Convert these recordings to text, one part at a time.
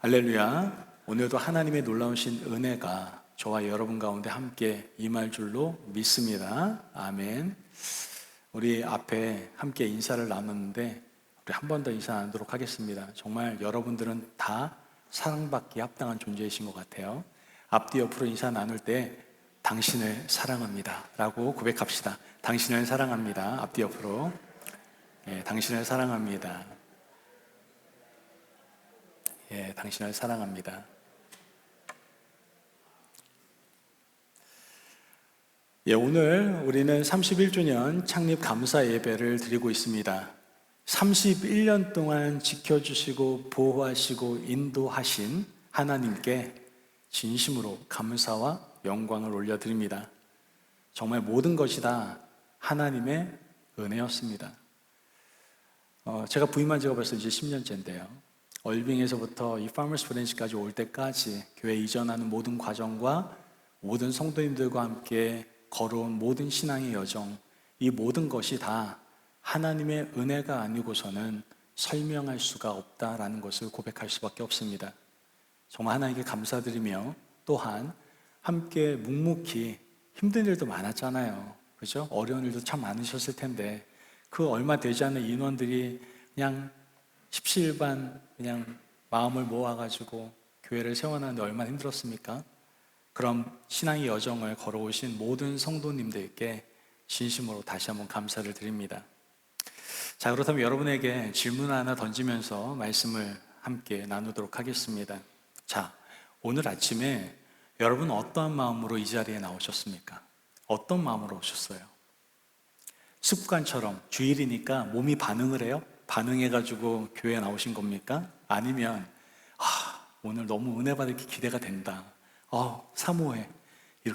할렐루야. 오늘도 하나님의 놀라우신 은혜가 저와 여러분 가운데 함께 임할 줄로 믿습니다. 아멘. 우리 앞에 함께 인사를 나눴는데 우리 한 번 더 인사 나누도록 하겠습니다. 정말 여러분들은 다 사랑받기에 합당한 존재이신 것 같아요. 앞뒤 옆으로 인사 나눌 때 당신을 사랑합니다 라고 고백합시다. 당신을 사랑합니다. 앞뒤 옆으로. 당신을 사랑합니다. 당신을 사랑합니다. 오늘 우리는 31주년 창립 감사 예배를 드리고 있습니다. 31년 동안 지켜주시고 보호하시고 인도하신 하나님께 진심으로 감사와 영광을 올려드립니다. 정말 모든 것이 다 하나님의 은혜였습니다. 제가 부임한 지가 벌써 이제 10년째인데요. 얼빙에서부터 이 파머스 브랜치까지 올 때까지 교회 이전하는 모든 과정과 모든 성도님들과 함께 걸어온 모든 신앙의 여정, 이 모든 것이 다 하나님의 은혜가 아니고서는 설명할 수가 없다라는 것을 고백할 수밖에 없습니다. 정말 하나님께 감사드리며 또한 함께 묵묵히 힘든 일도 많았잖아요. 그죠? 어려운 일도 참 많으셨을 텐데 그 얼마 되지 않은 인원들이 그냥 십시일반 그냥 마음을 모아가지고 교회를 세워나는데 얼마나 힘들었습니까? 그럼 신앙의 여정을 걸어오신 모든 성도님들께 진심으로 다시 한번 감사를 드립니다. 자, 그렇다면 여러분에게 질문 하나 던지면서 말씀을 함께 나누도록 하겠습니다. 자, 오늘 아침에 여러분 어떠한 마음으로 이 자리에 나오셨습니까? 어떤 마음으로 오셨어요? 습관처럼 주일이니까 몸이 반응을 해요? 반응해가지고 교회에 나오신 겁니까? 아니면 오늘 너무 은혜 받을 게 기대가 된다, 사모해,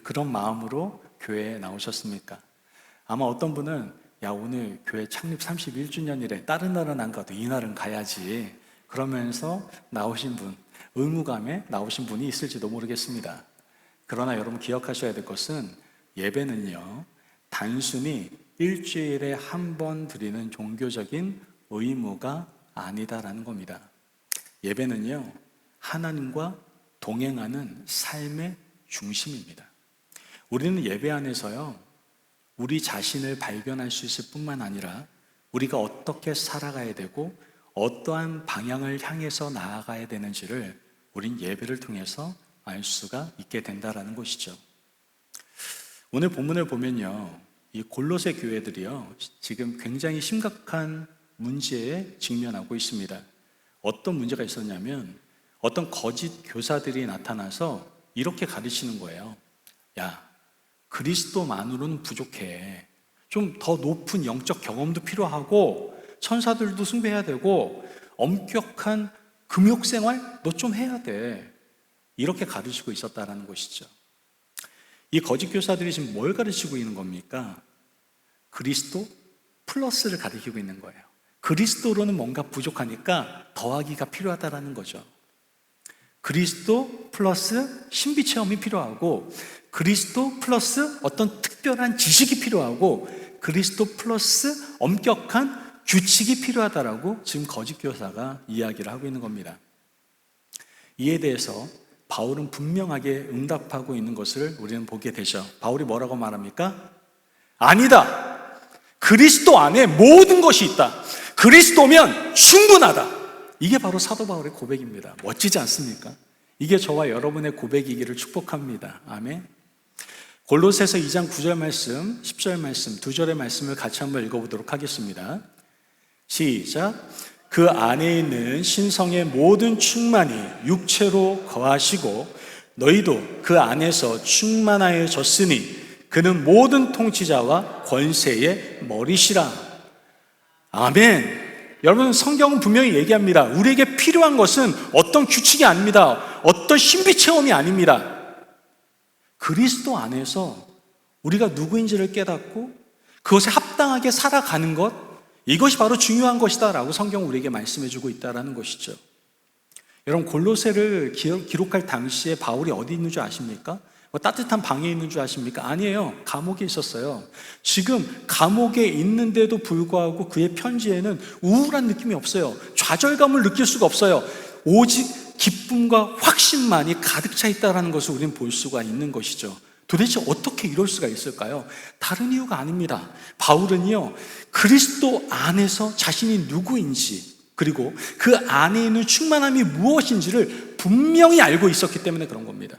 그런 마음으로 교회에 나오셨습니까? 아마 어떤 분은 오늘 교회 창립 31주년이래, 다른 날은 안 가도 이날은 가야지 그러면서 나오신 분, 의무감에 나오신 분이 있을지도 모르겠습니다. 그러나 여러분 기억하셔야 될 것은 예배는요, 단순히 일주일에 한 번 드리는 종교적인 의무가 아니다라는 겁니다. 예배는요, 하나님과 동행하는 삶의 중심입니다. 우리는 예배 안에서요, 우리 자신을 발견할 수 있을 뿐만 아니라 우리가 어떻게 살아가야 되고 어떠한 방향을 향해서 나아가야 되는지를 우린 예배를 통해서 알 수가 있게 된다라는 것이죠. 오늘 본문을 보면요, 이 골로새 교회들이요, 지금 굉장히 심각한 문제에 직면하고 있습니다. 어떤 문제가 있었냐면 어떤 거짓 교사들이 나타나서 이렇게 가르치는 거예요. 그리스도만으로는 부족해. 좀 더 높은 영적 경험도 필요하고 천사들도 숭배해야 되고 엄격한 금욕생활 너 좀 해야 돼. 이렇게 가르치고 있었다는 것이죠. 이 거짓 교사들이 지금 뭘 가르치고 있는 겁니까? 그리스도 플러스를 가르치고 있는 거예요. 그리스도로는 뭔가 부족하니까 더하기가 필요하다는 거죠. 그리스도 플러스 신비 체험이 필요하고, 그리스도 플러스 어떤 특별한 지식이 필요하고, 그리스도 플러스 엄격한 규칙이 필요하다라고 지금 거짓 교사가 이야기를 하고 있는 겁니다. 이에 대해서 바울은 분명하게 응답하고 있는 것을 우리는 보게 되죠. 바울이 뭐라고 말합니까? 아니다. 그리스도 안에 모든 것이 있다. 그리스도면 충분하다. 이게 바로 사도 바울의 고백입니다. 멋지지 않습니까? 이게 저와 여러분의 고백이기를 축복합니다. 아멘. 골로새서 2장 9절 말씀, 10절 말씀, 2절의 말씀을 같이 한번 읽어보도록 하겠습니다. 시작. 그 안에 있는 신성의 모든 충만이 육체로 거하시고 너희도 그 안에서 충만하여졌으니 그는 모든 통치자와 권세의 머리시라. 아멘. 여러분, 성경은 분명히 얘기합니다. 우리에게 필요한 것은 어떤 규칙이 아닙니다. 어떤 신비 체험이 아닙니다. 그리스도 안에서 우리가 누구인지를 깨닫고 그것에 합당하게 살아가는 것, 이것이 바로 중요한 것이다 라고 성경은 우리에게 말씀해주고 있다는 것이죠. 여러분, 골로새를 기록할 당시에 바울이 어디 있는 줄 아십니까? 따뜻한 방에 있는 줄 아십니까? 아니에요. 감옥에 있었어요. 지금 감옥에 있는데도 불구하고 그의 편지에는 우울한 느낌이 없어요. 좌절감을 느낄 수가 없어요. 오직 기쁨과 확신만이 가득 차 있다는 것을 우리는 볼 수가 있는 것이죠. 도대체 어떻게 이럴 수가 있을까요? 다른 이유가 아닙니다. 바울은요, 그리스도 안에서 자신이 누구인지, 그리고 그 안에 있는 충만함이 무엇인지를 분명히 알고 있었기 때문에 그런 겁니다.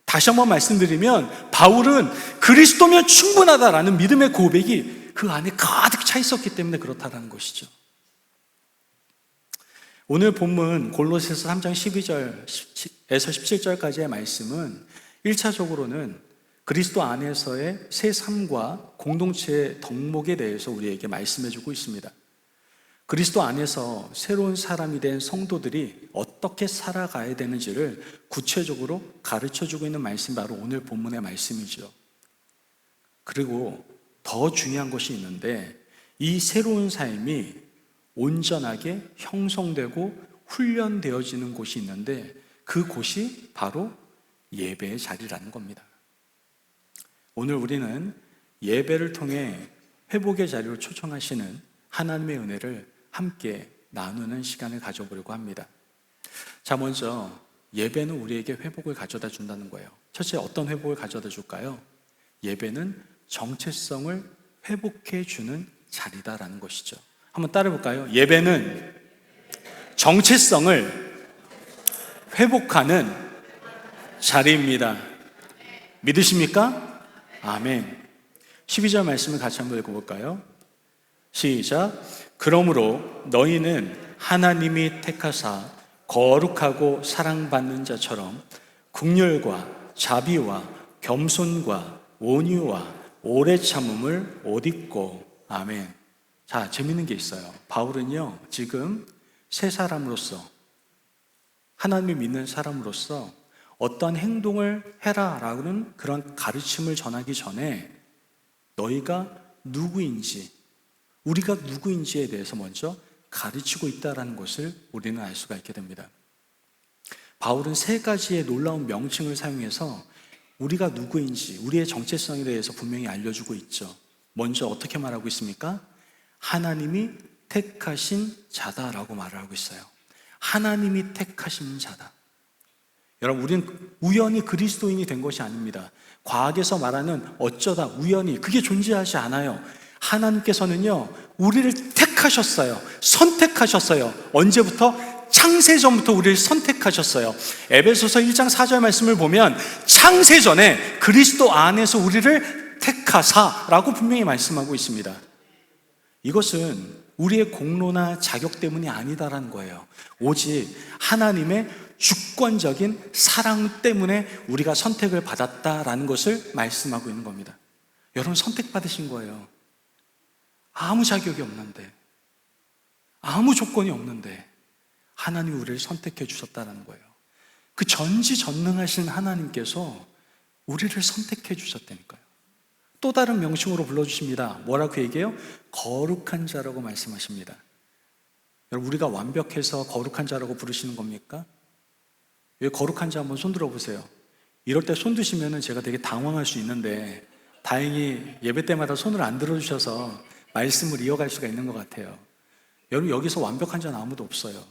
다시 한번 말씀드리면 바울은 그리스도면 충분하다라는 믿음의 고백이 그 안에 가득 차 있었기 때문에 그렇다는 것이죠. 오늘 본문 골로새서 3장 12절에서 17절까지의 말씀은 1차적으로는 그리스도 안에서의 새 삶과 공동체의 덕목에 대해서 우리에게 말씀해주고 있습니다. 그리스도 안에서 새로운 사람이 된 성도들이 어떻게 살아가야 되는지를 구체적으로 가르쳐주고 있는 말씀이 바로 오늘 본문의 말씀이죠. 그리고 더 중요한 것이 있는데, 이 새로운 삶이 온전하게 형성되고 훈련되어지는 곳이 있는데, 그 곳이 바로 예배의 자리라는 겁니다. 오늘 우리는 예배를 통해 회복의 자리로 초청하시는 하나님의 은혜를 함께 나누는 시간을 가져보려고 합니다. 자, 먼저 예배는 우리에게 회복을 가져다 준다는 거예요. 첫째, 어떤 회복을 가져다 줄까요? 예배는 정체성을 회복해 주는 자리다라는 것이죠. 한번 따라 볼까요? 예배는 정체성을 회복하는 자리입니다. 믿으십니까? 아멘. 12절 말씀을 같이 한번 읽어볼까요? 시작. 그러므로 너희는 하나님이 택하사 거룩하고 사랑받는 자처럼 긍휼과 자비와 겸손과 온유와 오래 참음을 옷 입고. 아멘. 자, 재밌는 게 있어요. 바울은요, 지금 새 사람으로서, 하나님을 믿는 사람으로서 어떤 행동을 해라라는 그런 가르침을 전하기 전에 너희가 누구인지, 우리가 누구인지에 대해서 먼저 가르치고 있다는 것을 우리는 알 수가 있게 됩니다. 바울은 세 가지의 놀라운 명칭을 사용해서 우리가 누구인지, 우리의 정체성에 대해서 분명히 알려주고 있죠. 먼저 어떻게 말하고 있습니까? 하나님이 택하신 자다라고 말을 하고 있어요. 하나님이 택하신 자다. 여러분, 우리는 우연히 그리스도인이 된 것이 아닙니다. 과학에서 말하는 어쩌다 우연히, 그게 존재하지 않아요. 하나님께서는요, 우리를 택하셨어요. 선택하셨어요. 언제부터? 창세전부터 우리를 선택하셨어요. 에베소서 1장 4절 말씀을 보면 창세전에 그리스도 안에서 우리를 택하사라고 분명히 말씀하고 있습니다. 이것은 우리의 공로나 자격 때문이 아니다라는 거예요. 오직 하나님의 주권적인 사랑 때문에 우리가 선택을 받았다라는 것을 말씀하고 있는 겁니다. 여러분, 선택받으신 거예요. 아무 자격이 없는데, 아무 조건이 없는데 하나님이 우리를 선택해 주셨다는 거예요. 그 전지전능하신 하나님께서 우리를 선택해 주셨다니까요. 또 다른 명칭으로 불러주십니다. 뭐라고 얘기해요? 거룩한 자라고 말씀하십니다. 여러분, 우리가 완벽해서 거룩한 자라고 부르시는 겁니까? 왜 거룩한 자 한번 손 들어보세요. 이럴 때 손 드시면 제가 되게 당황할 수 있는데 다행히 예배 때마다 손을 안 들어주셔서 말씀을 이어갈 수가 있는 것 같아요. 여러분, 여기서 완벽한 자는 아무도 없어요.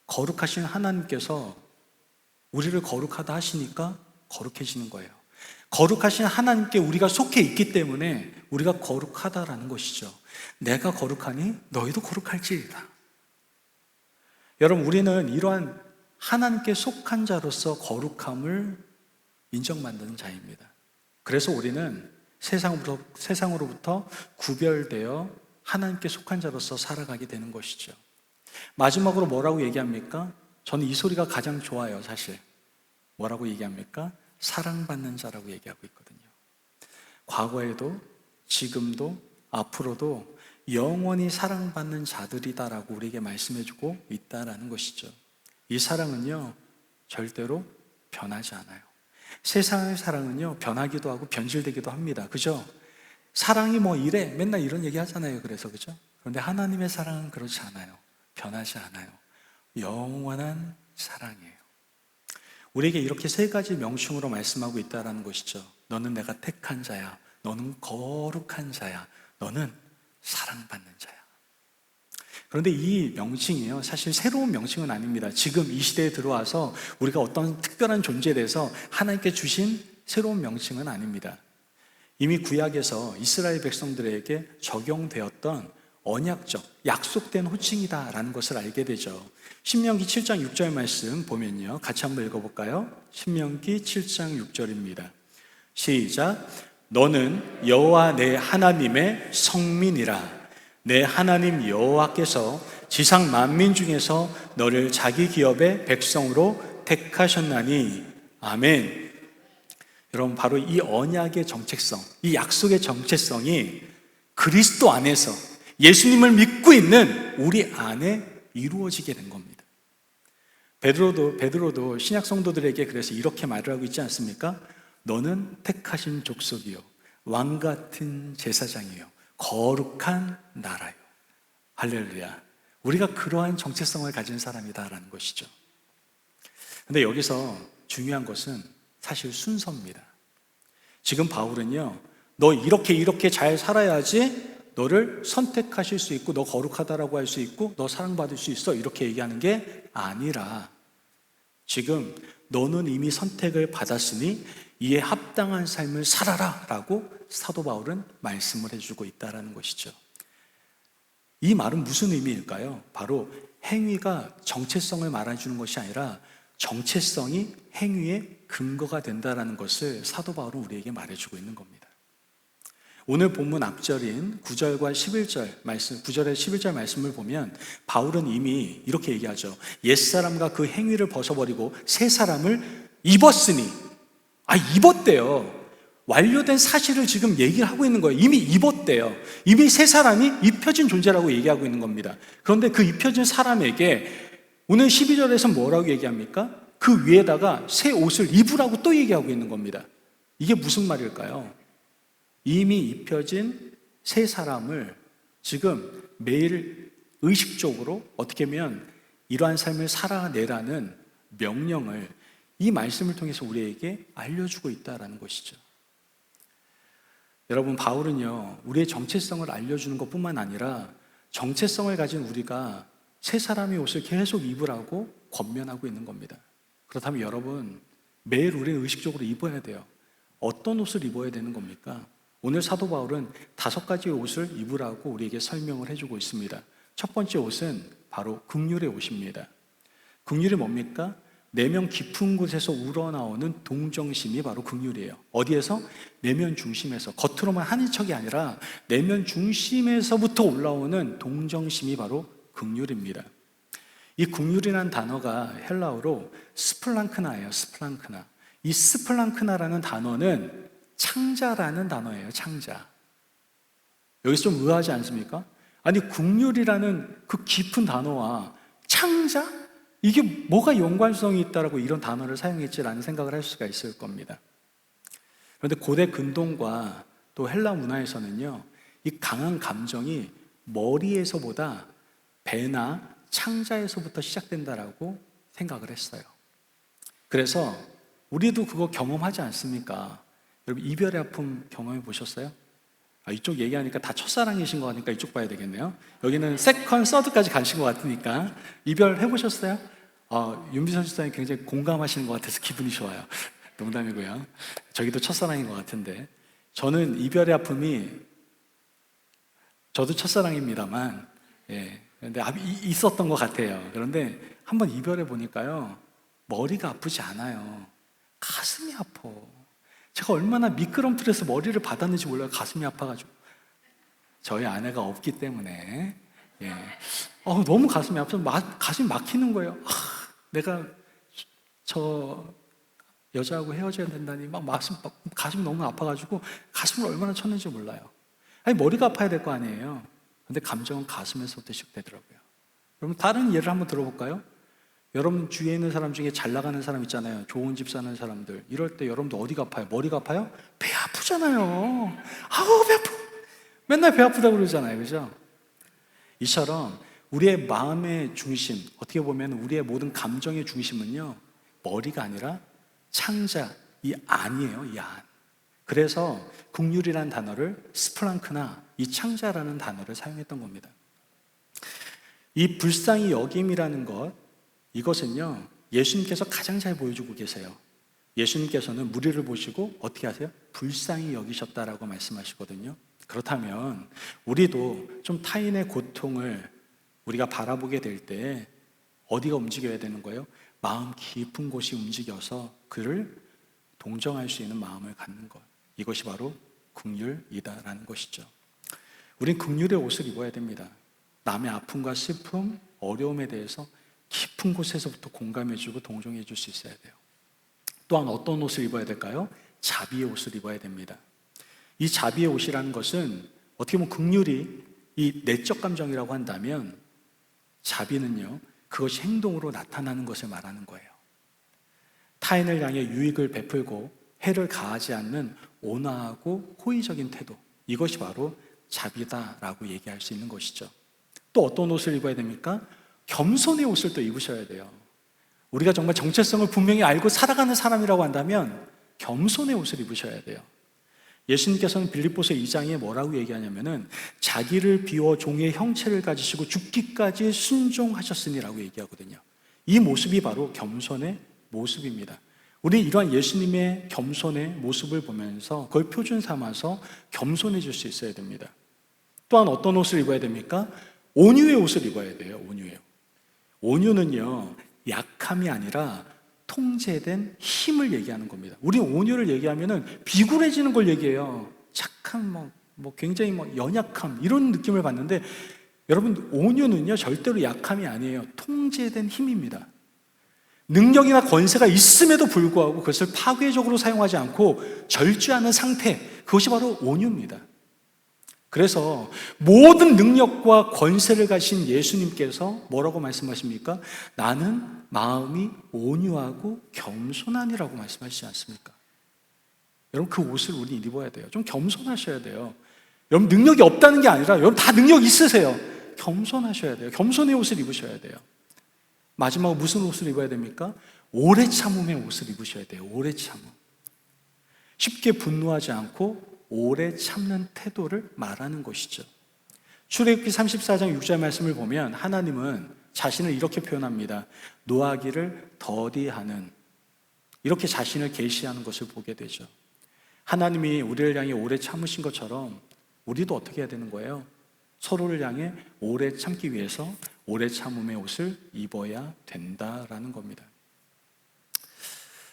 거룩하신 하나님께서 우리를 거룩하다 하시니까 거룩해지는 거예요. 거룩하신 하나님께 우리가 속해 있기 때문에 우리가 거룩하다라는 것이죠. 내가 거룩하니 너희도 거룩할지이다. 여러분, 우리는 이러한 하나님께 속한 자로서 거룩함을 인정받는 자입니다. 그래서 우리는 세상으로부터 구별되어 하나님께 속한 자로서 살아가게 되는 것이죠. 마지막으로 뭐라고 얘기합니까? 저는 이 소리가 가장 좋아요, 사실. 뭐라고 얘기합니까? 사랑받는 자라고 얘기하고 있거든요. 과거에도 지금도 앞으로도 영원히 사랑받는 자들이다라고 우리에게 말씀해주고 있다라는 것이죠. 이 사랑은요, 절대로 변하지 않아요. 세상의 사랑은요, 변하기도 하고 변질되기도 합니다. 그죠? 사랑이 뭐 이래, 맨날 이런 얘기 하잖아요. 그래서, 그죠? 그런데 하나님의 사랑은 그렇지 않아요. 변하지 않아요. 영원한 사랑이에요. 우리에게 이렇게 세 가지 명칭으로 말씀하고 있다는 것이죠. 너는 내가 택한 자야. 너는 거룩한 자야. 너는 사랑받는 자야. 그런데 이 명칭이요, 사실 새로운 명칭은 아닙니다. 지금 이 시대에 들어와서 우리가 어떤 특별한 존재에 대해서 하나님께 주신 새로운 명칭은 아닙니다. 이미 구약에서 이스라엘 백성들에게 적용되었던 언약적, 약속된 호칭이다라는 것을 알게 되죠. 신명기 7장 6절 말씀 보면요, 같이 한번 읽어볼까요? 신명기 7장 6절입니다. 시작. 너는 여호와 내 하나님의 성민이라. 내 하나님 여호와께서 지상 만민 중에서 너를 자기 기업의 백성으로 택하셨나니. 아멘. 여러분, 바로 이 언약의 정체성, 이 약속의 정체성이 그리스도 안에서 예수님을 믿고 있는 우리 안에 이루어지게 된 겁니다. 베드로도 신약 성도들에게 그래서 이렇게 말을 하고 있지 않습니까? 너는 택하신 족속이요, 왕 같은 제사장이요, 거룩한 나라요. 할렐루야. 우리가 그러한 정체성을 가진 사람이다라는 것이죠. 근데 여기서 중요한 것은 사실 순서입니다. 지금 바울은요, 너 이렇게 잘 살아야지 너를 선택하실 수 있고, 너 거룩하다라고 할 수 있고, 너 사랑받을 수 있어, 이렇게 얘기하는 게 아니라, 지금 너는 이미 선택을 받았으니 이에 합당한 삶을 살아라 라고 사도 바울은 말씀을 해주고 있다는 것이죠. 이 말은 무슨 의미일까요? 바로 행위가 정체성을 말해주는 것이 아니라 정체성이 행위의 근거가 된다는 것을 사도 바울은 우리에게 말해주고 있는 겁니다. 오늘 본문 앞절인 9절과 11절 말씀, 9절에 11절 말씀을 보면 바울은 이미 이렇게 얘기하죠. 옛사람과 그 행위를 벗어버리고 새 사람을 입었으니. 입었대요. 완료된 사실을 지금 얘기를 하고 있는 거예요. 이미 입었대요. 이미 새 사람이 입혀진 존재라고 얘기하고 있는 겁니다. 그런데 그 입혀진 사람에게 오늘 12절에서 뭐라고 얘기합니까? 그 위에다가 새 옷을 입으라고 또 얘기하고 있는 겁니다. 이게 무슨 말일까요? 이미 입혀진 새 사람을 지금 매일 의식적으로 어떻게 하면 이러한 삶을 살아내라는 명령을 이 말씀을 통해서 우리에게 알려주고 있다는 것이죠. 여러분, 바울은요, 우리의 정체성을 알려주는 것뿐만 아니라 정체성을 가진 우리가 새 사람의 옷을 계속 입으라고 권면하고 있는 겁니다. 그렇다면 여러분, 매일 우리는 의식적으로 입어야 돼요. 어떤 옷을 입어야 되는 겁니까? 오늘 사도 바울은 5가지의 옷을 입으라고 우리에게 설명을 해주고 있습니다. 첫 번째 옷은 바로 긍휼의 옷입니다. 긍휼이 뭡니까? 내면 깊은 곳에서 우러나오는 동정심이 바로 긍휼이에요. 어디에서? 내면 중심에서. 겉으로만 하는 척이 아니라 내면 중심에서부터 올라오는 동정심이 바로 긍휼입니다. 이 긍휼이라는 단어가 헬라어로 스플랑크나예요. 스플랑크나. 이 스플랑크나라는 단어는 창자라는 단어예요. 창자. 여기서 좀 의아하지 않습니까? 아니, 긍휼이라는 그 깊은 단어와 창자? 이게 뭐가 연관성이 있다라고 이런 단어를 사용했지라는 생각을 할 수가 있을 겁니다. 그런데 고대 근동과 또 헬라 문화에서는요, 이 강한 감정이 머리에서보다 배나 창자에서부터 시작된다라고 생각을 했어요. 그래서 우리도 그거 경험하지 않습니까? 여러분, 이별의 아픔 경험해 보셨어요? 이쪽 얘기하니까 다 첫사랑이신 거 같으니까 이쪽 봐야 되겠네요. 여기는 세컨, 서드까지 가신 것 같으니까. 이별 해보셨어요? 윤비선 집사님 굉장히 공감하시는 것 같아서 기분이 좋아요. 농담이고요. 저기도 첫사랑인 것 같은데, 저는 이별의 아픔이, 저도 첫사랑입니다만, 근데 있었던 것 같아요. 그런데 한번 이별해 보니까요, 머리가 아프지 않아요. 가슴이 아파. 제가 얼마나 미끄럼틀에서 머리를 받았는지 몰라요. 가슴이 아파가지고. 저희 아내가 없기 때문에 너무 가슴이 아파서 가슴이 막히는 거예요. 내가 저 여자하고 헤어져야 된다니 가슴이 너무 아파가지고 가슴을 얼마나 쳤는지 몰라요. 머리가 아파야 될 거 아니에요. 근데 감정은 가슴에서부터 시작되더라고요. 여러분, 다른 예를 한번 들어볼까요? 여러분 주위에 있는 사람 중에 잘 나가는 사람 있잖아요. 좋은 집 사는 사람들. 이럴 때 여러분도 어디가 아파요? 머리가 아파요? 배 아프잖아요. 배 아파. 맨날 배 아프다고 그러잖아요. 그죠? 이처럼 우리의 마음의 중심, 어떻게 보면 우리의 모든 감정의 중심은요, 머리가 아니라 창자, 이 안이에요. 이 안. 그래서 긍휼이라는 단어를 스플랑크나 이 창자라는 단어를 사용했던 겁니다. 이 불쌍히 여김이라는 것, 이것은요, 예수님께서 가장 잘 보여주고 계세요. 예수님께서는 무리를 보시고 어떻게 하세요? 불쌍히 여기셨다라고 말씀하시거든요. 그렇다면 우리도 좀 타인의 고통을 우리가 바라보게 될 때 어디가 움직여야 되는 거예요? 마음 깊은 곳이 움직여서 그를 동정할 수 있는 마음을 갖는 것. 이것이 바로 긍휼이다라는 것이죠. 우린 긍휼의 옷을 입어야 됩니다. 남의 아픔과 슬픔, 어려움에 대해서 깊은 곳에서부터 공감해주고 동정해줄 수 있어야 돼요. 또한 어떤 옷을 입어야 될까요? 자비의 옷을 입어야 됩니다. 이 자비의 옷이라는 것은 어떻게 보면 긍휼이 이 내적 감정이라고 한다면 자비는요, 그것이 행동으로 나타나는 것을 말하는 거예요. 타인을 향해 유익을 베풀고 해를 가하지 않는 온화하고 호의적인 태도, 이것이 바로 자비다라고 얘기할 수 있는 것이죠. 또 어떤 옷을 입어야 됩니까? 겸손의 옷을 또 입으셔야 돼요. 우리가 정말 정체성을 분명히 알고 살아가는 사람이라고 한다면 겸손의 옷을 입으셔야 돼요. 예수님께서는 빌립보서 2장에 뭐라고 얘기하냐면은 자기를 비워 종의 형체를 가지시고 죽기까지 순종하셨으니라고 얘기하거든요. 이 모습이 바로 겸손의 모습입니다. 우리 이러한 예수님의 겸손의 모습을 보면서 그걸 표준 삼아서 겸손해질 수 있어야 됩니다. 또한 어떤 옷을 입어야 됩니까? 온유의 옷을 입어야 돼요. 온유예요. 온유는요, 약함이 아니라 통제된 힘을 얘기하는 겁니다. 우리 온유를 얘기하면은 비굴해지는 걸 얘기해요. 착한 굉장히 연약함 이런 느낌을 받는데, 여러분 온유는요 절대로 약함이 아니에요. 통제된 힘입니다. 능력이나 권세가 있음에도 불구하고 그것을 파괴적으로 사용하지 않고 절제하는 상태, 그것이 바로 온유입니다. 그래서 모든 능력과 권세를 가신 예수님께서 뭐라고 말씀하십니까? 나는 마음이 온유하고 겸손하니라고 말씀하시지 않습니까? 여러분 그 옷을 우리 입어야 돼요. 좀 겸손하셔야 돼요. 여러분 능력이 없다는 게 아니라 여러분 다 능력 있으세요. 겸손하셔야 돼요. 겸손의 옷을 입으셔야 돼요. 마지막으로 무슨 옷을 입어야 됩니까? 오래 참음의 옷을 입으셔야 돼요. 오래 참음. 쉽게 분노하지 않고 오래 참는 태도를 말하는 것이죠. 출애굽기 34장 6절 말씀을 보면 하나님은 자신을 이렇게 표현합니다. 노하기를 더디하는, 이렇게 자신을 계시하는 것을 보게 되죠. 하나님이 우리를 향해 오래 참으신 것처럼 우리도 어떻게 해야 되는 거예요? 서로를 향해 오래 참기 위해서 오래 참음의 옷을 입어야 된다라는 겁니다.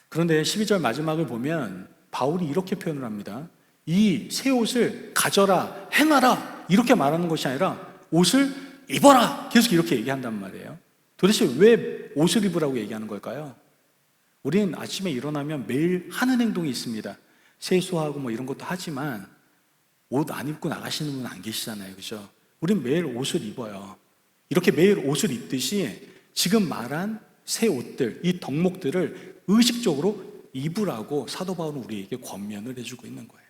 그런데 12절 마지막을 보면 바울이 이렇게 표현을 합니다. 이 새 옷을 가져라, 행하라 이렇게 말하는 것이 아니라 옷을 입어라 계속 이렇게 얘기한단 말이에요. 도대체 왜 옷을 입으라고 얘기하는 걸까요? 우리는 아침에 일어나면 매일 하는 행동이 있습니다. 세수하고 이런 것도 하지만 옷 안 입고 나가시는 분은 안 계시잖아요. 그죠? 우린 매일 옷을 입어요. 이렇게 매일 옷을 입듯이 지금 말한 새 옷들, 이 덕목들을 의식적으로 입으라고 사도 바울은 우리에게 권면을 해주고 있는 거예요.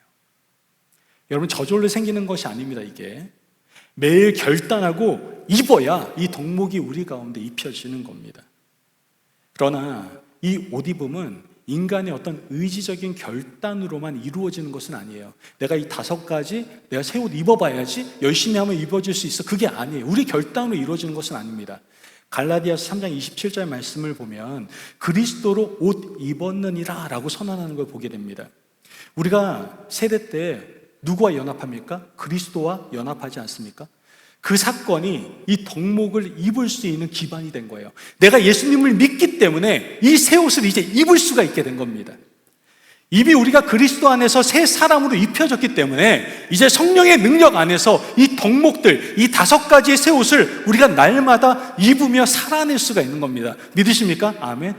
여러분 저절로 생기는 것이 아닙니다. 이게 매일 결단하고 입어야 이 덕목이 우리 가운데 입혀지는 겁니다. 그러나 이 옷 입음은 인간의 어떤 의지적인 결단으로만 이루어지는 것은 아니에요. 내가 이 5가지 내가 새 옷 입어봐야지 열심히 하면 입어질 수 있어, 그게 아니에요. 우리 결단으로 이루어지는 것은 아닙니다. 갈라디아서 3장 27절 말씀을 보면 그리스도로 옷 입었느니라 라고 선언하는 걸 보게 됩니다. 우리가 세례 때 누구와 연합합니까? 그리스도와 연합하지 않습니까? 그 사건이 이 덕목을 입을 수 있는 기반이 된 거예요. 내가 예수님을 믿기 때문에 이 새 옷을 이제 입을 수가 있게 된 겁니다. 이미 우리가 그리스도 안에서 새 사람으로 입혀졌기 때문에 이제 성령의 능력 안에서 이 덕목들, 이 5가지의 새 옷을 우리가 날마다 입으며 살아낼 수가 있는 겁니다. 믿으십니까? 아멘.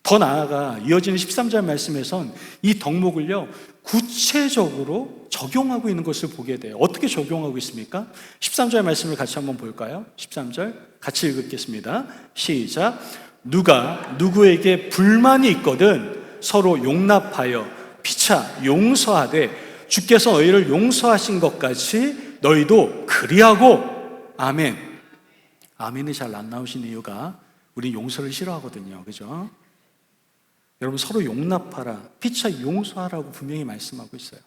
더 나아가 이어지는 13절 말씀에선 이 덕목을요 구체적으로 적용하고 있는 것을 보게 돼요. 어떻게 적용하고 있습니까? 13절 말씀을 같이 한번 볼까요? 13절 같이 읽겠습니다. 시작. 누가 누구에게 불만이 있거든 서로 용납하여 피차 용서하되 주께서 너희를 용서하신 것 같이 너희도 그리하고. 아멘. 아멘이 잘 안 나오신 이유가 우리 용서를 싫어하거든요. 그죠? 여러분 서로 용납하라, 피차 용서하라고 분명히 말씀하고 있어요.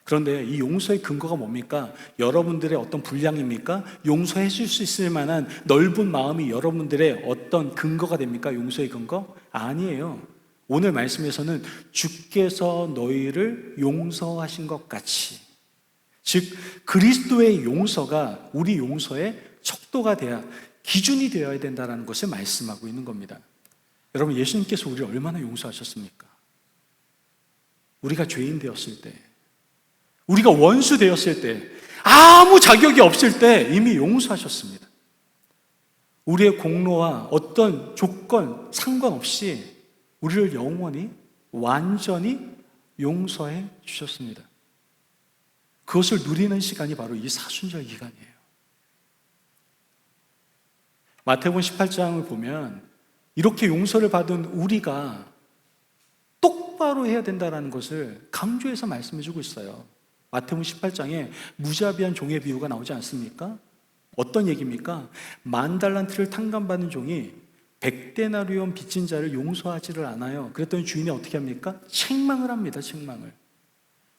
그런데 이 용서의 근거가 뭡니까? 여러분들의 어떤 분량입니까? 용서해 줄 수 있을 만한 넓은 마음이 여러분들의 어떤 근거가 됩니까? 용서의 근거? 아니에요. 오늘 말씀에서는 주께서 너희를 용서하신 것 같이, 즉 그리스도의 용서가 우리 용서의 척도가 돼야, 기준이 되어야 된다는 것을 말씀하고 있는 겁니다. 여러분, 예수님께서 우리를 얼마나 용서하셨습니까? 우리가 죄인 되었을 때, 우리가 원수 되었을 때, 아무 자격이 없을 때 이미 용서하셨습니다. 우리의 공로와 어떤 조건 상관없이 우리를 영원히 완전히 용서해 주셨습니다. 그것을 누리는 시간이 바로 이 사순절 기간이에요. 마태복음 18장을 보면 이렇게 용서를 받은 우리가 똑바로 해야 된다는 것을 강조해서 말씀해 주고 있어요. 마태복음 18장에 무자비한 종의 비유가 나오지 않습니까? 어떤 얘기입니까? 10,000달란트를 탕감받은 종이 100데나리온 빚진 자를 용서하지를 않아요. 그랬더니 주인이 어떻게 합니까? 책망을 합니다. 책망을.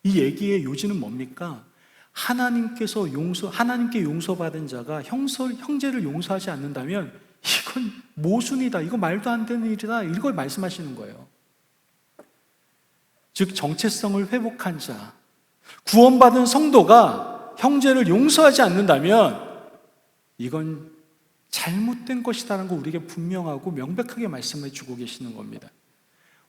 이 얘기의 요지는 뭡니까? 하나님께 용서받은 자가 형제를 용서하지 않는다면 이건 모순이다, 이거 말도 안 되는 일이다, 이걸 말씀하시는 거예요. 즉 정체성을 회복한 자, 구원받은 성도가 형제를 용서하지 않는다면 이건 잘못된 것이다라는 걸 우리에게 분명하고 명백하게 말씀해 주고 계시는 겁니다.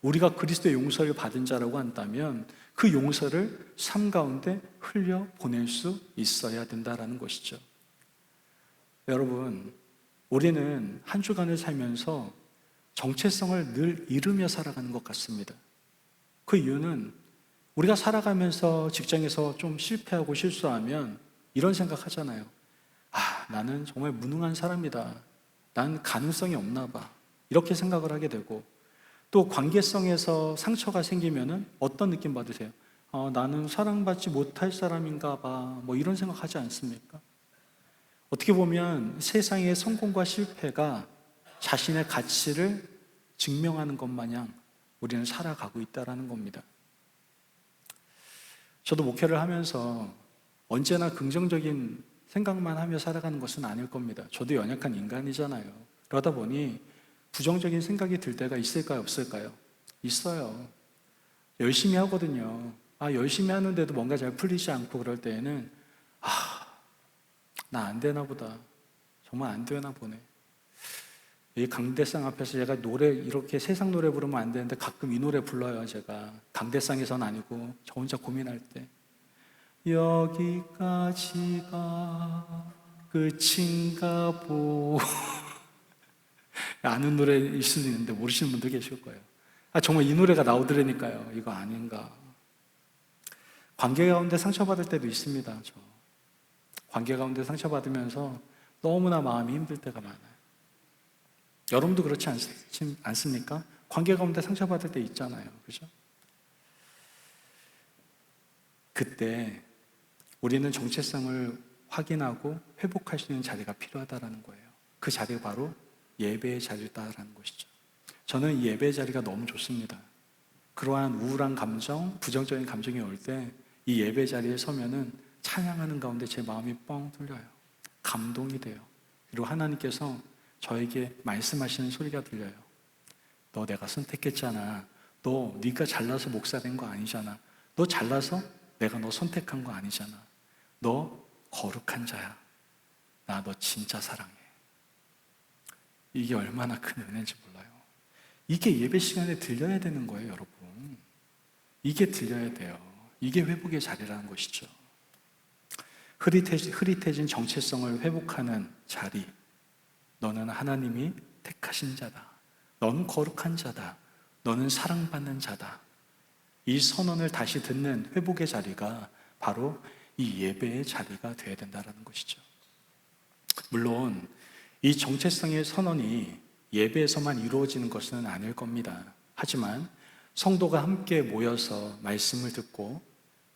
우리가 그리스도의 용서를 받은 자라고 한다면 그 용서를 삶 가운데 흘려보낼 수 있어야 된다는 것이죠. 여러분, 우리는 한 주간을 살면서 정체성을 늘 잃으며 살아가는 것 같습니다. 그 이유는 우리가 살아가면서 직장에서 좀 실패하고 실수하면 이런 생각 하잖아요. 나는 정말 무능한 사람이다, 난 가능성이 없나 봐, 이렇게 생각을 하게 되고, 또 관계성에서 상처가 생기면은 어떤 느낌 받으세요? 나는 사랑받지 못할 사람인가 봐, 뭐 이런 생각하지 않습니까? 어떻게 보면 세상의 성공과 실패가 자신의 가치를 증명하는 것 마냥 우리는 살아가고 있다는 겁니다. 저도 목회를 하면서 언제나 긍정적인 생각만 하며 살아가는 것은 아닐 겁니다. 저도 연약한 인간이잖아요. 그러다 보니 부정적인 생각이 들 때가 있을까요? 없을까요? 있어요. 열심히 하거든요. 열심히 하는데도 뭔가 잘 풀리지 않고 그럴 때에는 나 안 되나 보다, 정말 안 되나 보네. 이 강대상 앞에서 제가 노래, 이렇게 세상 노래 부르면 안 되는데 가끔 이 노래 불러요. 제가 강대상에서는 아니고 저 혼자 고민할 때, 여기까지가 끝인가 보. 아는 노래일 수도 있는데 모르시는 분도 계실 거예요. 정말 이 노래가 나오더라니까요. 이거 아닌가. 관계 가운데 상처받을 때도 있습니다. 저 관계 가운데 상처받으면서 너무나 마음이 힘들 때가 많아요. 여러분도 그렇지 않습니까? 관계 가운데 상처받을 때 있잖아요. 그죠? 그때 우리는 정체성을 확인하고 회복할 수 있는 자리가 필요하다는 거예요. 그 자리가 바로 예배의 자리다라는 것이죠. 저는 이 예배의 자리가 너무 좋습니다. 그러한 우울한 감정, 부정적인 감정이 올 때 이 예배 자리에 서면은 찬양하는 가운데 제 마음이 뻥 뚫려요. 감동이 돼요. 그리고 하나님께서 저에게 말씀하시는 소리가 들려요. 너 내가 선택했잖아. 네가 잘나서 목사 된 거 아니잖아. 너 잘나서 내가 너 선택한 거 아니잖아. 너 거룩한 자야. 나 너 진짜 사랑해. 이게 얼마나 큰 은혜인지 몰라요. 이게 예배 시간에 들려야 되는 거예요, 여러분. 이게 들려야 돼요. 이게 회복의 자리라는 것이죠. 흐릿해진 정체성을 회복하는 자리. 너는 하나님이 택하신 자다. 너는 거룩한 자다. 너는 사랑받는 자다. 이 선언을 다시 듣는 회복의 자리가 바로 이 예배의 자리가 되어야 된다는 것이죠. 물론 이 정체성의 선언이 예배에서만 이루어지는 것은 아닐 겁니다. 하지만 성도가 함께 모여서 말씀을 듣고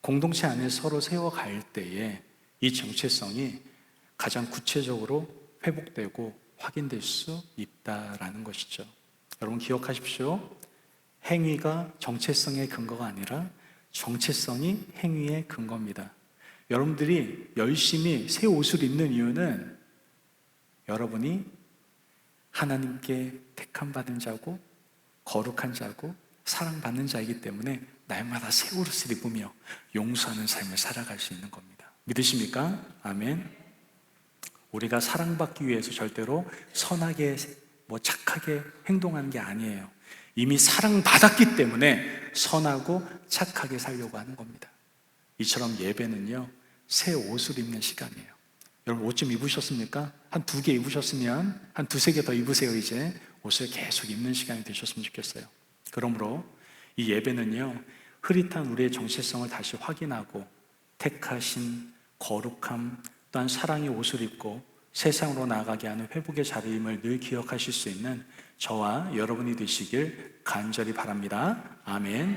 공동체 안에 서로 세워갈 때에 이 정체성이 가장 구체적으로 회복되고 확인될 수 있다라는 것이죠. 여러분 기억하십시오. 행위가 정체성의 근거가 아니라 정체성이 행위의 근거입니다. 여러분들이 열심히 새 옷을 입는 이유는 여러분이 하나님께 택함받은 자고 거룩한 자고 사랑받는 자이기 때문에 날마다 새 옷을 입으며 용서하는 삶을 살아갈 수 있는 겁니다. 믿으십니까? 아멘. 우리가 사랑받기 위해서 절대로 선하게 착하게 행동하는 게 아니에요. 이미 사랑받았기 때문에 선하고 착하게 살려고 하는 겁니다. 이처럼 예배는요, 새 옷을 입는 시간이에요. 여러분 옷 좀 입으셨습니까? 한 2개 입으셨으면 한 2-3개 더 입으세요. 이제 옷을 계속 입는 시간이 되셨으면 좋겠어요. 그러므로 이 예배는요, 흐릿한 우리의 정체성을 다시 확인하고 택하신 거룩함 또한 사랑의 옷을 입고 세상으로 나아가게 하는 회복의 자리임을 늘 기억하실 수 있는 저와 여러분이 되시길 간절히 바랍니다. 아멘.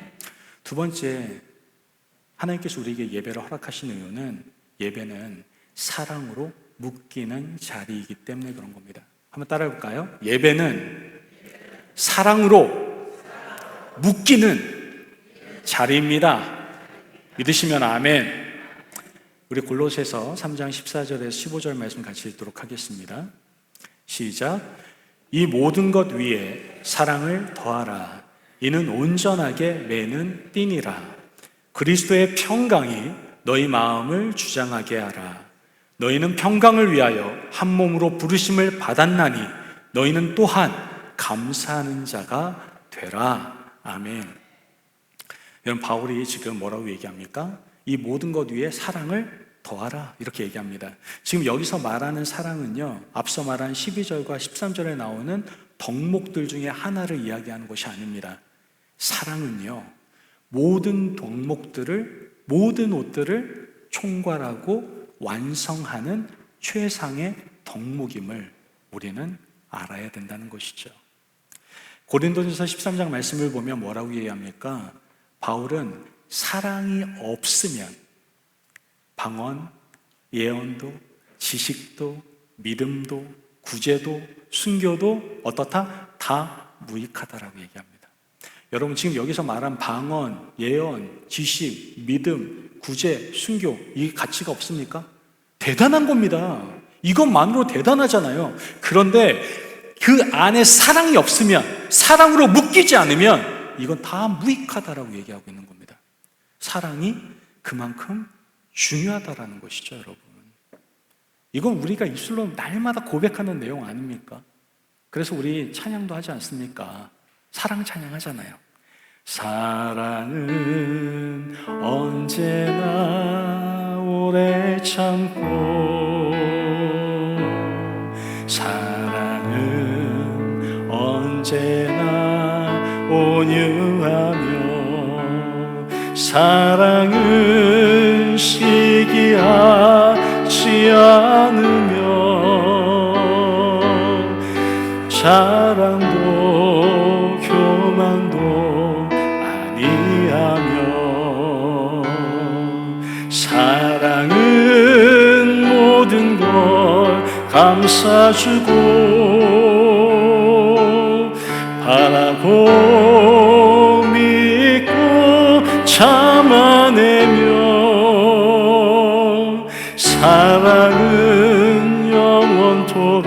두 번째, 하나님께서 우리에게 예배를 허락하신 이유는 예배는 사랑으로 묶이는 자리이기 때문에 그런 겁니다. 한번 따라해 볼까요? 예배는 사랑으로 묶이는 자리입니다. 믿으시면 아멘. 우리 골로새서 3장 14절에서 15절 말씀 같이 읽도록 하겠습니다. 시작. 이 모든 것 위에 사랑을 더하라. 이는 온전하게 매는 띠니라. 그리스도의 평강이 너희 마음을 주장하게 하라. 너희는 평강을 위하여 한 몸으로 부르심을 받았나니 너희는 또한 감사하는 자가 되라. 아멘. 여러분, 바울이 지금 뭐라고 얘기합니까? 이 모든 것 위에 사랑을 더하라 이렇게 얘기합니다. 지금 여기서 말하는 사랑은요, 앞서 말한 12절과 13절에 나오는 덕목들 중에 하나를 이야기하는 것이 아닙니다. 사랑은요, 모든 덕목들을, 모든 옷들을 총괄하고 완성하는 최상의 덕목임을 우리는 알아야 된다는 것이죠. 고린도전서 13장 말씀을 보면 뭐라고 얘기합니까? 바울은 사랑이 없으면 방언, 예언도, 지식도, 믿음도, 구제도, 순교도 어떻다? 다 무익하다라고 얘기합니다. 여러분, 지금 여기서 말한 방언, 예언, 지식, 믿음, 구제, 순교, 이 가치가 없습니까? 대단한 겁니다. 이것만으로 대단하잖아요. 그런데 그 안에 사랑이 없으면, 사랑으로 묶이지 않으면 이건 다 무익하다라고 얘기하고 있는 겁니다. 사랑이 그만큼 중요하다라는 것이죠, 여러분. 이건 우리가 입술로 날마다 고백하는 내용 아닙니까? 그래서 우리 찬양도 하지 않습니까? 사랑 찬양하잖아요. 사랑은 언제나 오래 참고, 사랑은 언제나 온유하며, 사랑은 시기하지 않으며, 자랑도 교만도 아니하며, 사랑은 모든 걸 감싸주고 바라고 믿고 참아내며, 사랑은 영원토록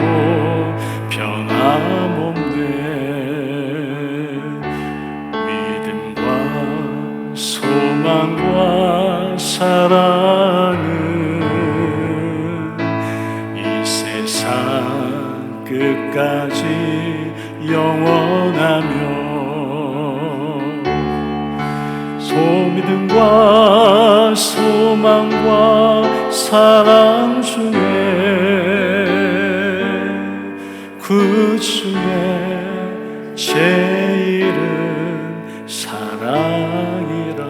변함없네. 믿음과 소망과 사랑은 이 세상 끝까지 영원하며, 믿음과 소망과 사랑 중에 그 중에 제일은 사랑이라.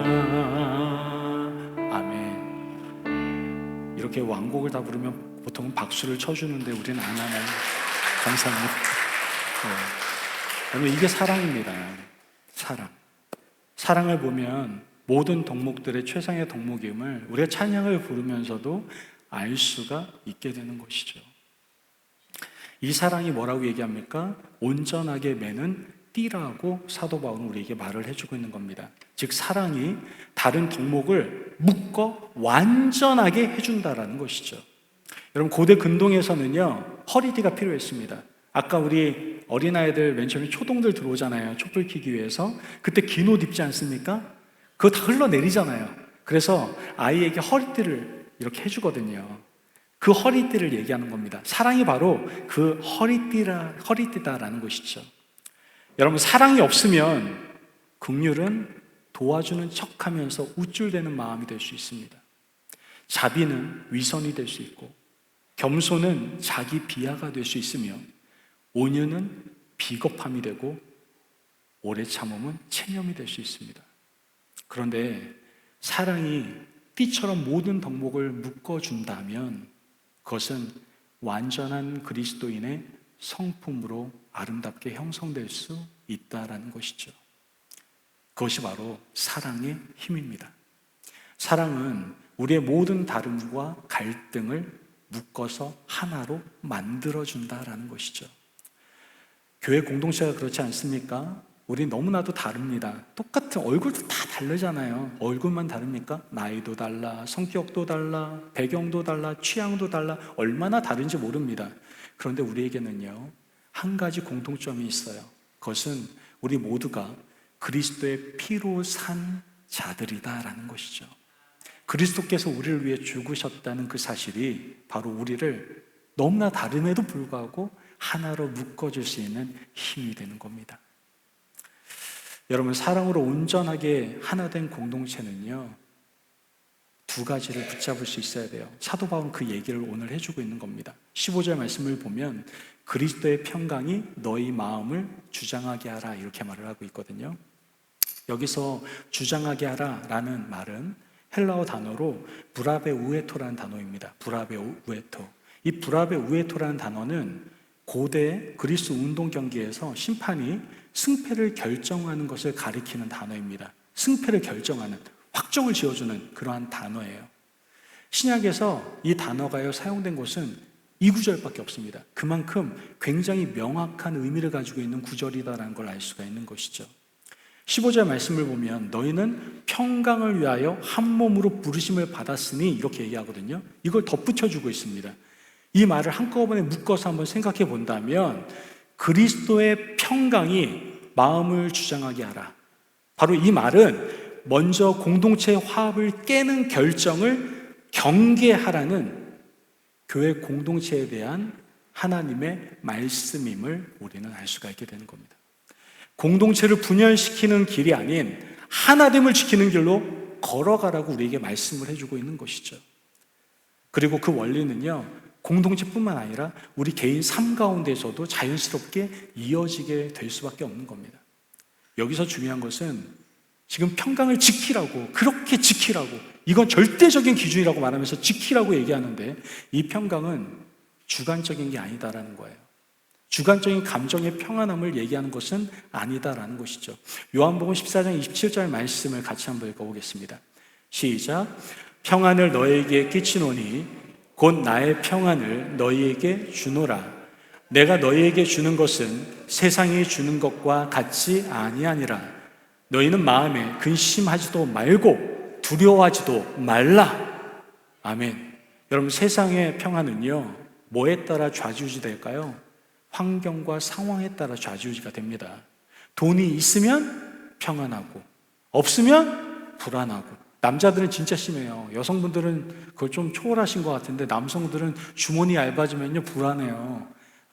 아멘. 이렇게 왕곡을 다 부르면 보통은 박수를 쳐주는데 우리는 안 하나요? 감사합니다. 네. 이게 사랑입니다. 사랑. 사랑을 보면 모든 덕목들의 최상의 덕목임을 우리가 찬양을 부르면서도 알 수가 있게 되는 것이죠. 이 사랑이 뭐라고 얘기합니까? 온전하게 매는 띠라고 사도 바울은 우리에게 말을 해주고 있는 겁니다. 즉 사랑이 다른 덕목을 묶어 완전하게 해준다라는 것이죠. 여러분 고대 근동에서는요 허리띠가 필요했습니다. 아까 우리 어린아이들 맨 처음에 초동들 들어오잖아요. 촛불 켜기 위해서. 그때 긴 옷 입지 않습니까? 그거 다 흘러내리잖아요. 그래서 아이에게 허리띠를 이렇게 해주거든요. 그 허리띠를 얘기하는 겁니다. 사랑이 바로 그 허리띠다라는 것이죠. 여러분 사랑이 없으면 긍휼은 도와주는 척하면서 우쭐대는 마음이 될 수 있습니다. 자비는 위선이 될 수 있고 겸손은 자기 비하가 될 수 있으며 온유는 비겁함이 되고 오래 참음은 체념이 될 수 있습니다. 그런데 사랑이 띠처럼 모든 덕목을 묶어준다면 그것은 완전한 그리스도인의 성품으로 아름답게 형성될 수 있다라는 것이죠. 그것이 바로 사랑의 힘입니다. 사랑은 우리의 모든 다름과 갈등을 묶어서 하나로 만들어준다라는 것이죠. 교회 공동체가 그렇지 않습니까? 우리 너무나도 다릅니다. 똑같은 얼굴도 다 다르잖아요. 얼굴만 다릅니까? 나이도 달라, 성격도 달라, 배경도 달라, 취향도 달라, 얼마나 다른지 모릅니다. 그런데 우리에게는요 한 가지 공통점이 있어요. 그것은 우리 모두가 그리스도의 피로 산 자들이다라는 것이죠. 그리스도께서 우리를 위해 죽으셨다는 그 사실이 바로 우리를 너무나 다름에도 불구하고 하나로 묶어줄 수 있는 힘이 되는 겁니다. 여러분 사랑으로 온전하게 하나 된 공동체는요 두 가지를 붙잡을 수 있어야 돼요. 사도 바울은 그 얘기를 오늘 해주고 있는 겁니다. 15절 말씀을 보면 그리스도의 평강이 너희 마음을 주장하게 하라 이렇게 말을 하고 있거든요. 여기서 주장하게 하라 라는 말은 헬라어 단어로 브라베 우에토라는 단어입니다. 브라베 우에토. 이 브라베 우에토라는 단어는 고대 그리스 운동 경기에서 심판이 승패를 결정하는 것을 가리키는 단어입니다. 승패를 결정하는, 확정을 지어주는 그러한 단어예요. 신약에서 이 단어가 사용된 곳은 이 구절밖에 없습니다. 그만큼 굉장히 명확한 의미를 가지고 있는 구절이다라는 걸 알 수가 있는 것이죠. 15절 말씀을 보면 너희는 평강을 위하여 한 몸으로 부르심을 받았으니 이렇게 얘기하거든요. 이걸 덧붙여주고 있습니다. 이 말을 한꺼번에 묶어서 한번 생각해 본다면 그리스도의 평강이 마음을 주장하게 하라. 바로 이 말은 먼저 공동체의 화합을 깨는 결정을 경계하라는 교회 공동체에 대한 하나님의 말씀임을 우리는 알 수가 있게 되는 겁니다. 공동체를 분열시키는 길이 아닌 하나됨을 지키는 길로 걸어가라고 우리에게 말씀을 해주고 있는 것이죠. 그리고 그 원리는요 공동체뿐만 아니라 우리 개인 삶 가운데서도 자연스럽게 이어지게 될 수밖에 없는 겁니다. 여기서 중요한 것은 지금 평강을 지키라고, 그렇게 지키라고, 이건 절대적인 기준이라고 말하면서 지키라고 얘기하는데 이 평강은 주관적인 게 아니다라는 거예요. 주관적인 감정의 평안함을 얘기하는 것은 아니다라는 것이죠. 요한복음 14장 27절 말씀을 같이 한번 읽어보겠습니다. 시작. 평안을 너에게 끼치노니 곧 나의 평안을 너희에게 주노라. 내가 너희에게 주는 것은 세상이 주는 것과 같이 아니하니라. 너희는 마음에 근심하지도 말고 두려워하지도 말라. 아멘. 여러분 세상의 평안은요 뭐에 따라 좌지우지 될까요? 환경과 상황에 따라 좌지우지가 됩니다. 돈이 있으면 평안하고 없으면 불안하고. 남자들은 진짜 심해요. 여성분들은 그걸 좀 초월하신 것 같은데 남성들은 주머니 얇아지면요 불안해요.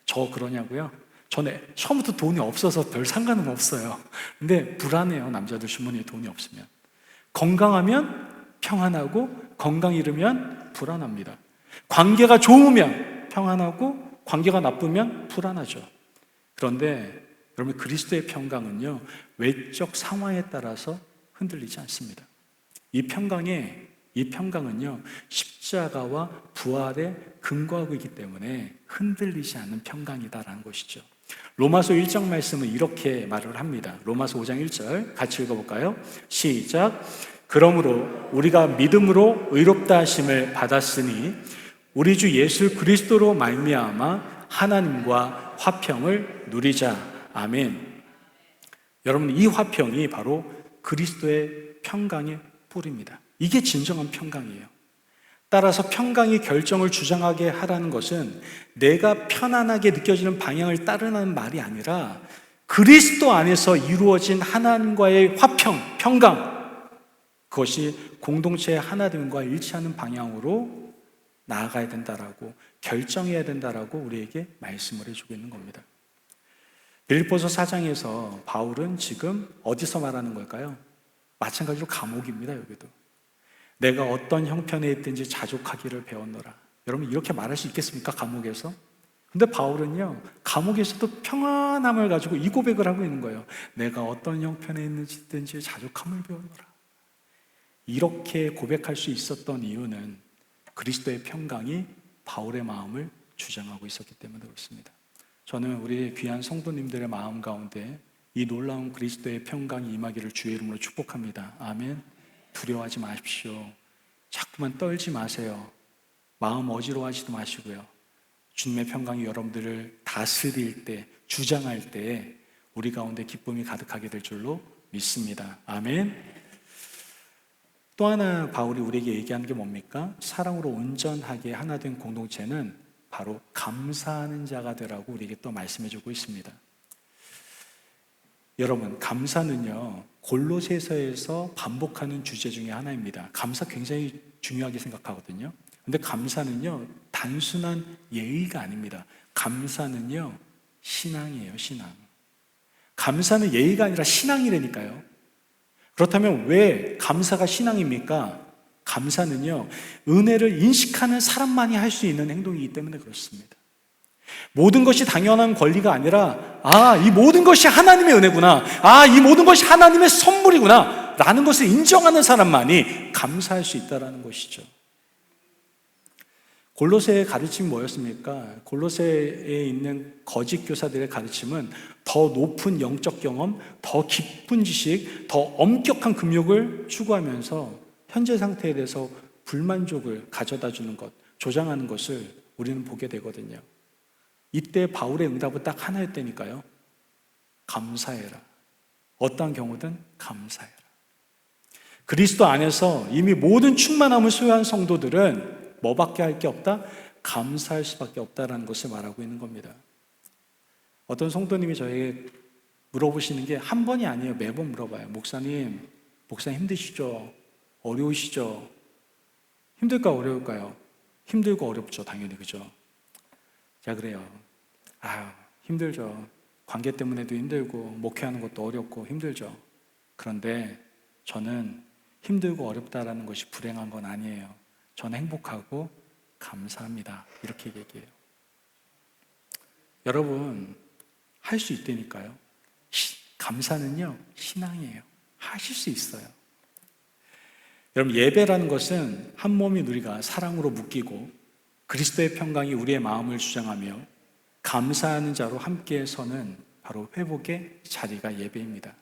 저 그러냐고요? 저는 처음부터 돈이 없어서 별 상관은 없어요. 근데 불안해요. 남자들 주머니에 돈이 없으면. 건강하면 평안하고 건강 잃으면 불안합니다. 관계가 좋으면 평안하고 관계가 나쁘면 불안하죠. 그런데 여러분 그리스도의 평강은요 외적 상황에 따라서 흔들리지 않습니다. 이 평강은요 십자가와 부활에 근거하고 있기 때문에 흔들리지 않는 평강이다라는 것이죠. 로마서 1장 말씀은 이렇게 말을 합니다. 로마서 5장 1절 같이 읽어볼까요? 시작. 그러므로 우리가 믿음으로 의롭다 하심을 받았으니 우리 주 예수 그리스도로 말미암아 하나님과 화평을 누리자. 아멘. 여러분, 이 화평이 바로 그리스도의 평강의 뿌리입니다. 이게 진정한 평강이에요. 따라서 평강이 결정을 주장하게 하라는 것은 내가 편안하게 느껴지는 방향을 따르는 말이 아니라 그리스도 안에서 이루어진 하나님과의 화평, 평강, 그것이 공동체의 하나됨과 일치하는 방향으로 나아가야 된다라고, 결정해야 된다라고 우리에게 말씀을 해주고 있는 겁니다. 빌립보서 4장에서 바울은 지금 어디서 말하는 걸까요? 마찬가지로 감옥입니다. 여기도 내가 어떤 형편에 있든지 자족하기를 배웠노라. 여러분, 이렇게 말할 수 있겠습니까? 감옥에서? 근데 바울은요, 감옥에서도 평안함을 가지고 이 고백을 하고 있는 거예요. 내가 어떤 형편에 있든지 자족함을 배웠노라. 이렇게 고백할 수 있었던 이유는 그리스도의 평강이 바울의 마음을 주장하고 있었기 때문에 그렇습니다. 저는 우리 귀한 성도님들의 마음 가운데 이 놀라운 그리스도의 평강이 임하기를 주의 이름으로 축복합니다. 아멘. 두려워하지 마십시오. 자꾸만 떨지 마세요. 마음 어지러워하지도 마시고요. 주님의 평강이 여러분들을 다스릴 때, 주장할 때 우리 가운데 기쁨이 가득하게 될 줄로 믿습니다. 아멘. 또 하나 바울이 우리에게 얘기하는 게 뭡니까? 사랑으로 온전하게 하나 된 공동체는 바로 감사하는 자가 되라고 우리에게 또 말씀해 주고 있습니다. 여러분, 감사는요, 골로새서에서 반복하는 주제 중에 하나입니다. 감사 굉장히 중요하게 생각하거든요. 근데 감사는요, 단순한 예의가 아닙니다. 감사는요, 신앙이에요, 신앙. 감사는 예의가 아니라 신앙이라니까요. 그렇다면 왜 감사가 신앙입니까? 감사는요, 은혜를 인식하는 사람만이 할 수 있는 행동이기 때문에 그렇습니다. 모든 것이 당연한 권리가 아니라, 이 모든 것이 하나님의 은혜구나, 이 모든 것이 하나님의 선물이구나 라는 것을 인정하는 사람만이 감사할 수 있다는 것이죠. 골로새의 가르침이 뭐였습니까? 골로새에 있는 거짓 교사들의 가르침은 더 높은 영적 경험, 더 깊은 지식, 더 엄격한 금욕을 추구하면서 현재 상태에 대해서 불만족을 가져다 주는 것, 조장하는 것을 우리는 보게 되거든요. 이때 바울의 응답은 딱 하나였다니까요. 감사해라. 어떠한 경우든 감사해라. 그리스도 안에서 이미 모든 충만함을 소유한 성도들은 뭐밖에 할 게 없다? 감사할 수밖에 없다라는 것을 말하고 있는 겁니다. 어떤 성도님이 저에게 물어보시는 게 한 번이 아니에요. 매번 물어봐요. 목사님 힘드시죠? 어려우시죠? 힘들까 어려울까요? 힘들고 어렵죠. 당연히, 그죠? 제가 그래요. 힘들죠. 관계 때문에도 힘들고 목회하는 것도 어렵고 힘들죠. 그런데 저는 힘들고 어렵다라는 것이 불행한 건 아니에요. 저는 행복하고 감사합니다. 이렇게 얘기해요. 여러분, 할 수 있다니까요. 감사는요, 신앙이에요. 하실 수 있어요. 여러분, 예배라는 것은 한 몸인 우리가 사랑으로 묶이고 그리스도의 평강이 우리의 마음을 주장하며 감사하는 자로 함께 서는 바로 회복의 자리가 예배입니다.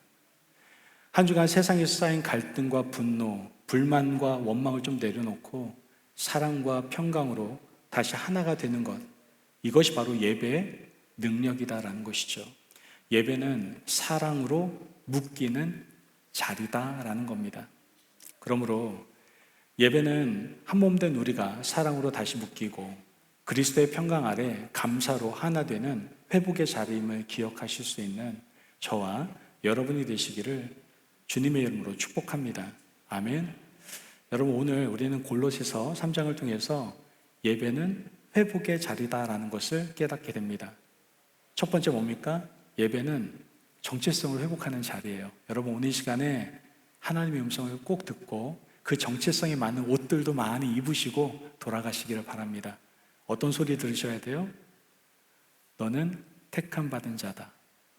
한 주간 세상에서 쌓인 갈등과 분노, 불만과 원망을 좀 내려놓고 사랑과 평강으로 다시 하나가 되는 것, 이것이 바로 예배의 능력이다라는 것이죠. 예배는 사랑으로 묶이는 자리다라는 겁니다. 그러므로 예배는 한 몸 된 우리가 사랑으로 다시 묶이고 그리스도의 평강 아래 감사로 하나 되는 회복의 자리임을 기억하실 수 있는 저와 여러분이 되시기를 주님의 이름으로 축복합니다. 아멘. 여러분, 오늘 우리는 골로새서 3장을 통해서 예배는 회복의 자리다라는 것을 깨닫게 됩니다. 첫 번째 뭡니까? 예배는 정체성을 회복하는 자리예요. 여러분, 오늘 이 시간에 하나님의 음성을 꼭 듣고 그 정체성에 맞는 옷들도 많이 입으시고 돌아가시기를 바랍니다. 어떤 소리 들으셔야 돼요? 너는 택함 받은 자다.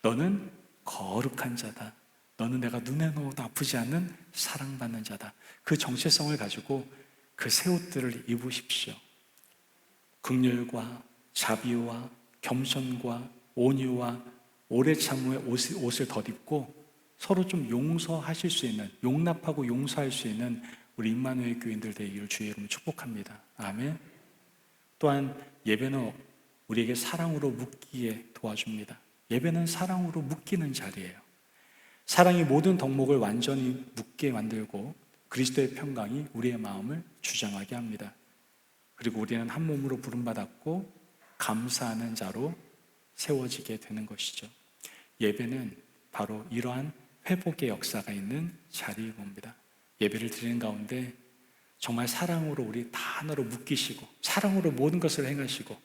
너는 거룩한 자다. 너는 내가 눈에 넣어도 아프지 않는 사랑받는 자다. 그 정체성을 가지고 그 새 옷들을 입으십시오. 긍휼과 자비와 겸손과 온유와 오래 참음의 옷을 덧입고 서로 좀 용서하실 수 있는, 용납하고 용서할 수 있는 우리 임마누엘 교인들 되기를 주의 이름으로 축복합니다. 아멘. 또한 예배는 우리에게 사랑으로 묶기에 도와줍니다. 예배는 사랑으로 묶이는 자리예요. 사랑이 모든 덕목을 완전히 묶게 만들고 그리스도의 평강이 우리의 마음을 주장하게 합니다. 그리고 우리는 한 몸으로 부름받았고 감사하는 자로 세워지게 되는 것이죠. 예배는 바로 이러한 회복의 역사가 있는 자리인 겁니다. 예배를 드리는 가운데 정말 사랑으로 우리 다 하나로 묶이시고 사랑으로 모든 것을 행하시고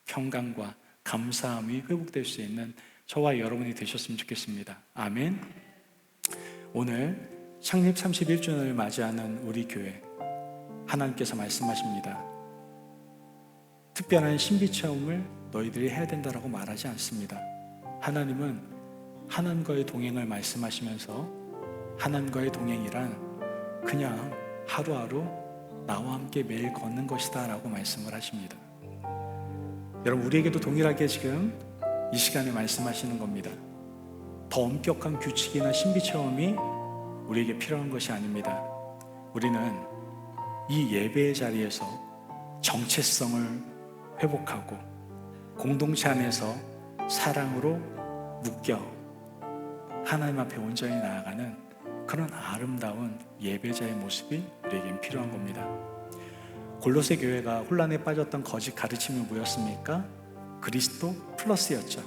평강과 감사함이 회복될 수 있는 저와 여러분이 되셨으면 좋겠습니다. 아멘. 오늘 창립 31주년을 맞이하는 우리 교회, 하나님께서 말씀하십니다. 특별한 신비 체험을 너희들이 해야 된다라고 말하지 않습니다. 하나님은 하나님과의 동행을 말씀하시면서 하나님과의 동행이란 그냥 하루하루 나와 함께 매일 걷는 것이다 라고 말씀을 하십니다. 여러분, 우리에게도 동일하게 지금 이 시간에 말씀하시는 겁니다. 더 엄격한 규칙이나 신비 체험이 우리에게 필요한 것이 아닙니다. 우리는 이 예배의 자리에서 정체성을 회복하고 공동체 안에서 사랑으로 묶여 하나님 앞에 온전히 나아가는 그런 아름다운 예배자의 모습이 우리에겐 필요한 겁니다. 골로새 교회가 혼란에 빠졌던 거짓 가르침이 뭐였습니까? 그리스도 플러스였죠.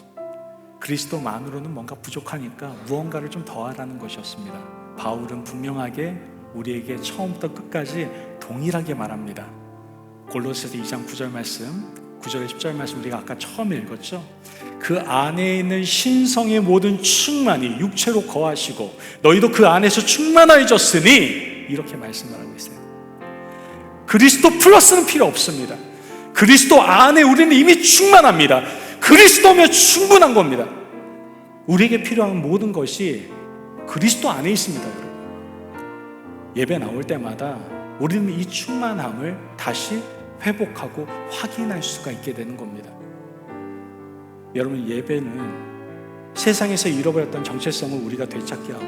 그리스도만으로는 뭔가 부족하니까 무언가를 좀 더하라는 것이었습니다. 바울은 분명하게 우리에게 처음부터 끝까지 동일하게 말합니다. 골로새서 2장 9절 말씀, 9절에 10절 말씀 우리가 아까 처음 읽었죠. 그 안에 있는 신성의 모든 충만이 육체로 거하시고 너희도 그 안에서 충만해졌으니 이렇게 말씀을 하고 있어요. 그리스도 플러스는 필요 없습니다. 그리스도 안에 우리는 이미 충만합니다. 그리스도면 충분한 겁니다. 우리에게 필요한 모든 것이 그리스도 안에 있습니다. 여러분. 예배 나올 때마다 우리는 이 충만함을 다시 회복하고 확인할 수가 있게 되는 겁니다. 여러분, 예배는 세상에서 잃어버렸던 정체성을 우리가 되찾게 하고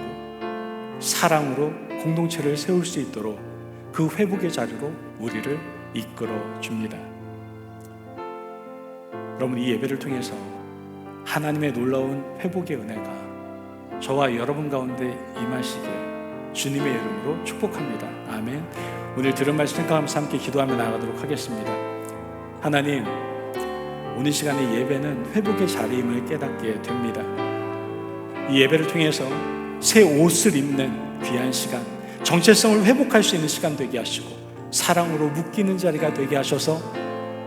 사랑으로 공동체를 세울 수 있도록 그 회복의 자리로 우리를 이끌어 줍니다. 여러분, 이 예배를 통해서 하나님의 놀라운 회복의 은혜가 저와 여러분 가운데 임하시길 주님의 이름으로 축복합니다. 아멘. 오늘 들은 말씀 생각하면서 함께 기도하며 나아가도록 하겠습니다. 하나님, 오늘 시간의 예배는 회복의 자리임을 깨닫게 됩니다. 이 예배를 통해서 새 옷을 입는 귀한 시간, 정체성을 회복할 수 있는 시간 되게 하시고 사랑으로 묶이는 자리가 되게 하셔서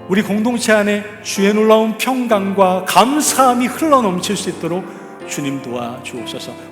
우리 공동체 안에 주의 놀라운 평강과 감사함이 흘러넘칠 수 있도록 주님 도와주옵소서.